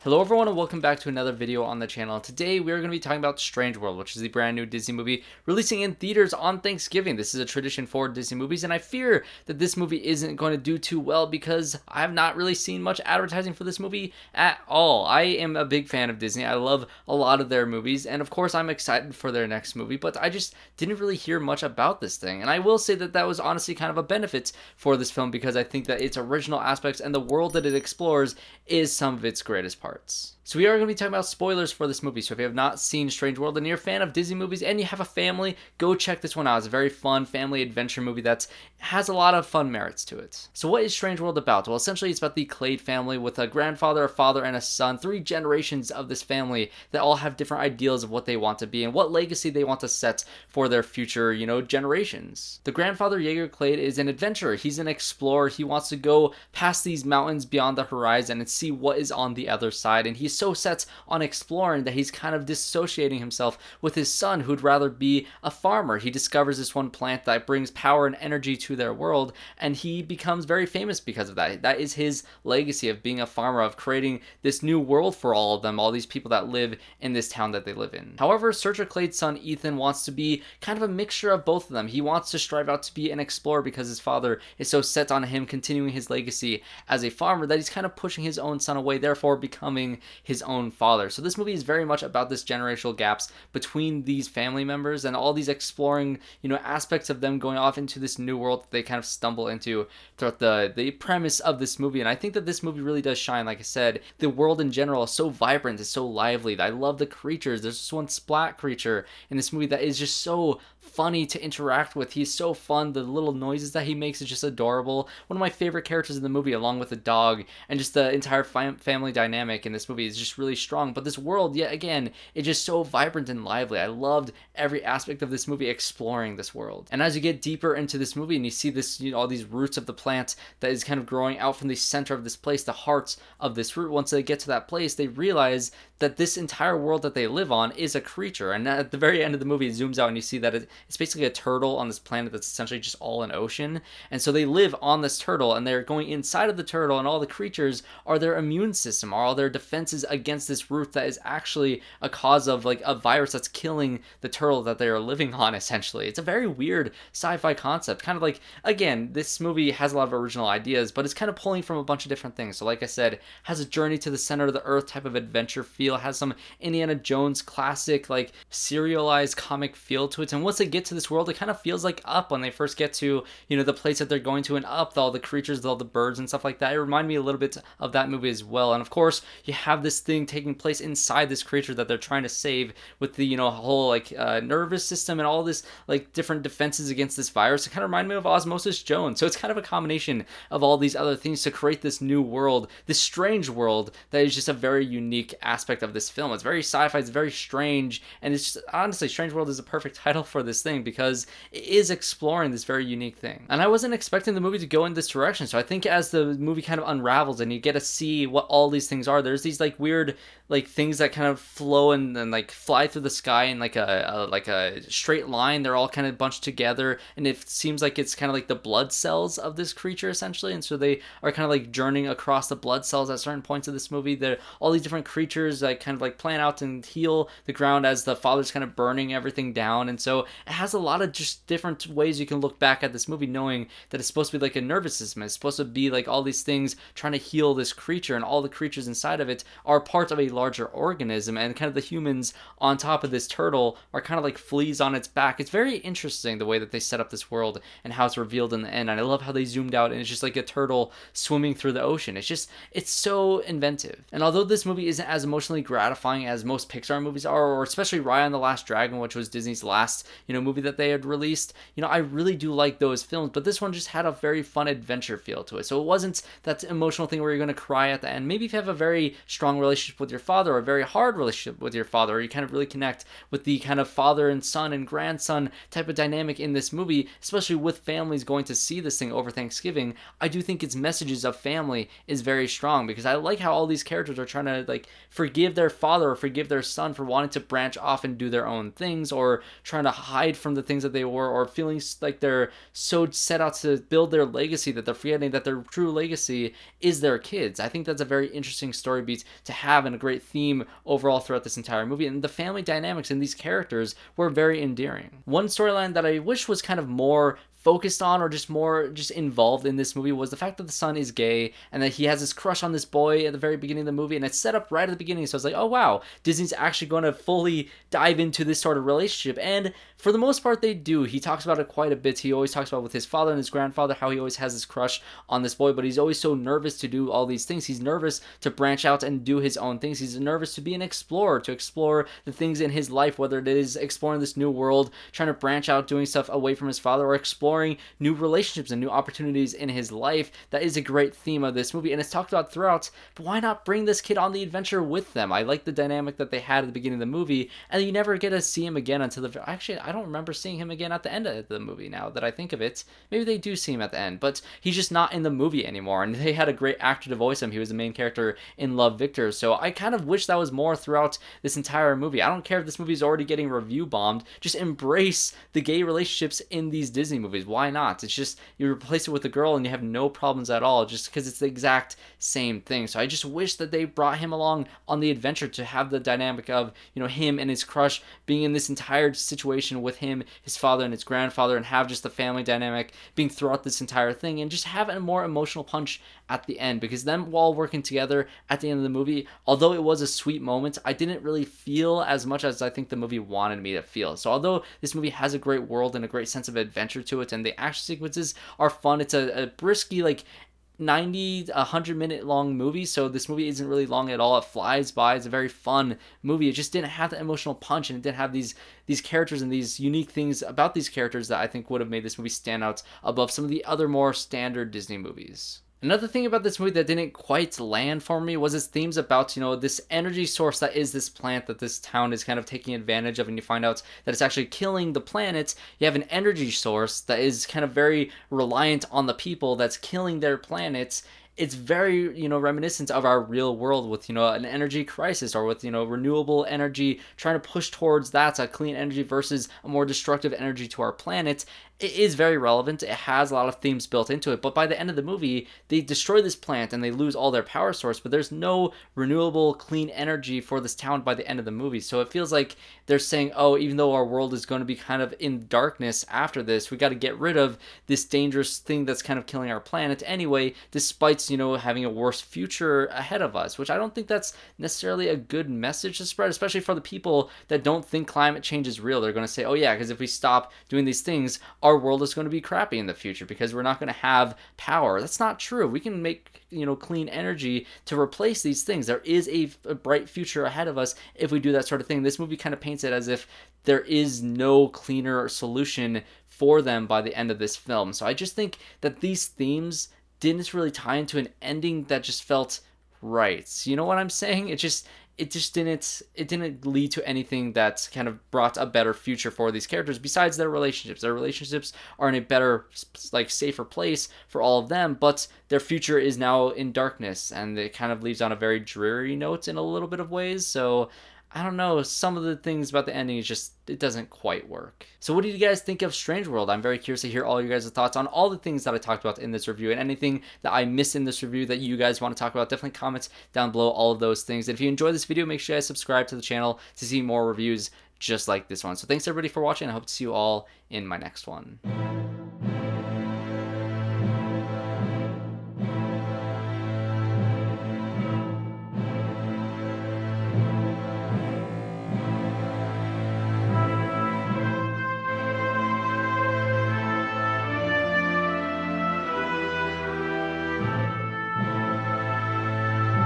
Hello everyone and welcome back to another video on the channel. Today we are going to be talking about Strange World, which is the brand new Disney movie releasing in theaters on Thanksgiving. This is a tradition for Disney movies, and I fear that this movie isn't going to do too well because I have not really seen much advertising for this movie at all. I am a big fan of Disney. I love a lot of their movies, and of course I'm excited for their next movie, but I just didn't really hear much about this thing. And I will say that that was honestly kind of a benefit for this film because I think that its original aspects and the world that it explores is some of its greatest parts. So we are going to be talking about spoilers for this movie. So if you have not seen Strange World and you're a fan of Disney movies and you have a family, go check this one out. It's a very fun family adventure movie that has a lot of fun merits to it. So what is Strange World about? Well, essentially it's about the Clade family with a grandfather, a father, and a son. 3 generations of this family that all have different ideals of what they want to be and what legacy they want to set for their future, generations. The grandfather, JAEGER Clade, is an adventurer. He's an explorer. He wants to go past these mountains beyond the horizon and see what is on the other side. And he's so set on exploring that he's kind of dissociating himself with his son, who'd rather be a farmer. He discovers this one plant that brings power and energy to their world, and he becomes very famous because of that. That is his legacy of being a farmer, of creating this new world for all of them, all these people that live in this town that they live in. However, Searcher Clade's son Ethan wants to be kind of a mixture of both of them. He wants to strive out to be an explorer because his father is so set on him continuing his legacy as a farmer that he's kind of pushing his own son away, therefore becoming his own father. So this movie is very much about this generational gaps between these family members and all these exploring, aspects of them going off into this new world that they kind of stumble into throughout the premise of this movie. And I think that this movie really does shine. Like I said, the world in general is so vibrant, it's so lively. I love the creatures. There's this one splat creature in this movie that is just so funny to interact with. He's so fun. The little noises that he makes is just adorable. One of my favorite characters in the movie, along with the dog, and just the entire family dynamic in this movie is just really strong. But this world, yet again, is just so vibrant and lively. I loved every aspect of this movie exploring this world. And as you get deeper into this movie and you see this, all these roots of the plant that is kind of growing out from the center of this place, the heart of this root, once they get to that place, they realize that this entire world that they live on is a creature. And at the very end of the movie, it zooms out and you see that it's basically a turtle on this planet that's essentially just all an ocean. And so they live on this turtle and they're going inside of the turtle, and all the creatures are their immune system, are all their defenses against this root that is actually a cause of like a virus that's killing the turtle that they are living on, essentially. It's a very weird sci-fi concept. Kind of like, again, this movie has a lot of original ideas, but it's kind of pulling from a bunch of different things. So like I said, has a journey to the center of the earth type of adventure feel, has some Indiana Jones classic like serialized comic feel to it. And once they get to this world, it kind of feels like Up when they first get to, the place that they're going to, and Up, all the creatures, all the birds and stuff like that. It reminded me a little bit of that movie as well. And of course, you have this thing taking place inside this creature that they're trying to save with the, whole like nervous system and all this like different defenses against this virus. It kind of reminded me of Osmosis Jones. So it's kind of a combination of all these other things to create this new world, this strange world that is just a very unique aspect of this film. It's very sci-fi, it's very strange, and it's just, honestly, Strange World is a perfect title for this thing because it is exploring this very unique thing. And I wasn't expecting the movie to go in this direction, so I think as the movie kind of unravels and you get to see what all these things are, there's these like weird like things that kind of flow and like fly through the sky in like a straight line. They're all kind of bunched together, and it seems like it's kind of like the blood cells of this creature essentially, and so they are kind of like journeying across the blood cells at certain points of this movie. There all these different creatures like kind of like plan out and heal the ground as the father's kind of burning everything down. And so it has a lot of just different ways you can look back at this movie knowing that it's supposed to be like a nervous system. It's supposed to be like all these things trying to heal this creature, and all the creatures inside of it are part of a larger organism, and kind of the humans on top of this turtle are kind of like fleas on its back. It's very interesting the way that they set up this world and how it's revealed in the end. And I love how they zoomed out and it's just like a turtle swimming through the ocean. It's so inventive. And although this movie isn't as emotionally gratifying as most Pixar movies are, or especially Raya and the Last Dragon, which was Disney's last, movie that they had released, I really do like those films, but this one just had a very fun adventure feel to it. So it wasn't that emotional thing where you're going to cry at the end. Maybe if you have a very strong relationship with your father, or a very hard relationship with your father, or you kind of really connect with the kind of father and son and grandson type of dynamic in this movie, especially with families going to see this thing over Thanksgiving, I do think its messages of family is very strong, because I like how all these characters are trying to like forgive their father or forgive their son for wanting to branch off and do their own things, or trying to hide from the things that they were, or feeling like they're so set out to build their legacy that they're forgetting that their true legacy is their kids. I think that's a very interesting story beat to have, and a great theme overall throughout this entire movie. And the family dynamics in these characters were very endearing. One storyline that I wish was kind of more focused on, or just more involved in this movie, was the fact that the son is gay and that he has this crush on this boy at the very beginning of the movie, and it's set up right at the beginning. So it's like, oh wow, Disney's actually going to fully dive into this sort of relationship, and for the most part they do. He talks about it quite a bit. He always talks about with his father and his grandfather how he always has this crush on this boy, but he's always so nervous to do all these things. He's nervous to branch out and do his own things. He's nervous to be an explorer, to explore the things in his life, whether it is exploring this new world, trying to branch out, doing stuff away from his father, or exploring new relationships and new opportunities in his life. That is a great theme of this movie, and it's talked about throughout, but why not bring this kid on the adventure with them? I like the dynamic that they had at the beginning of the movie, and you never get to see him again until actually, I don't remember seeing him again at the end of the movie, now that I think of it. Maybe they do see him at the end, but he's just not in the movie anymore, and they had a great actor to voice him. He was the main character in Love, Victor, so I kind of wish that was more throughout this entire movie. I don't care if this movie is already getting review bombed, just embrace the gay relationships in these Disney movies. Why not? It's just, you replace it with a girl and you have no problems at all, just because it's the exact same thing. So I just wish that they brought him along on the adventure to have the dynamic of, you know, him and his crush being in this entire situation with him, his father and his grandfather, and have just the family dynamic being throughout this entire thing, and just have a more emotional punch at the end, because them all working together at the end of the movie, although it was a sweet moment, I didn't really feel as much as I think the movie wanted me to feel. So although this movie has a great world and a great sense of adventure to it, and the action sequences are fun, it's a brisky, like 100 minute long movie, so this movie isn't really long at all. It flies by. It's a very fun movie. It just didn't have the emotional punch, and it didn't have these characters and these unique things about these characters that I think would have made this movie stand out above some of the other more standard Disney movies. Another thing about this movie that didn't quite land for me was its themes about, you know, this energy source that is this plant that this town is kind of taking advantage of, and you find out that it's actually killing the planet. You have an energy source that is kind of very reliant on the people that's killing their planets. It's very, you know, reminiscent of our real world with, you know, an energy crisis, or with, you know, renewable energy, trying to push towards that, a clean energy versus a more destructive energy to our planet. It is very relevant. It has a lot of themes built into it, but by the end of the movie, they destroy this plant and they lose all their power source, but there's no renewable clean energy for this town by the end of the movie. So it feels like they're saying, oh, even though our world is going to be kind of in darkness after this, we got to get rid of this dangerous thing that's kind of killing our planet anyway, despite, you know, having a worse future ahead of us, which I don't think that's necessarily a good message to spread, especially for the people that don't think climate change is real. They're going to say, oh yeah, because if we stop doing these things, our world is going to be crappy in the future because we're not going to have power. That's not true. We can make, you know, clean energy to replace these things. There is a bright future ahead of us if we do that sort of thing. This movie kind of paints it as if there is no cleaner solution for them by the end of this film. So I just think that these themes didn't really tie into an ending that just felt right. You know what I'm saying? It just didn't lead to anything that kind of brought a better future for these characters besides their relationships. Their relationships are in a better, like, safer place for all of them, but their future is now in darkness, and it kind of leaves on a very dreary note in a little bit of ways. So I don't know, some of the things about the ending is just, it doesn't quite work. So what do you guys think of Strange World? I'm very curious to hear all your guys' thoughts on all the things that I talked about in this review, and anything that I missed in this review that you guys want to talk about. Definitely comment down below all of those things. And if you enjoyed this video, make sure you guys subscribe to the channel to see more reviews just like this one. So thanks everybody for watching. I hope to see you all in my next one.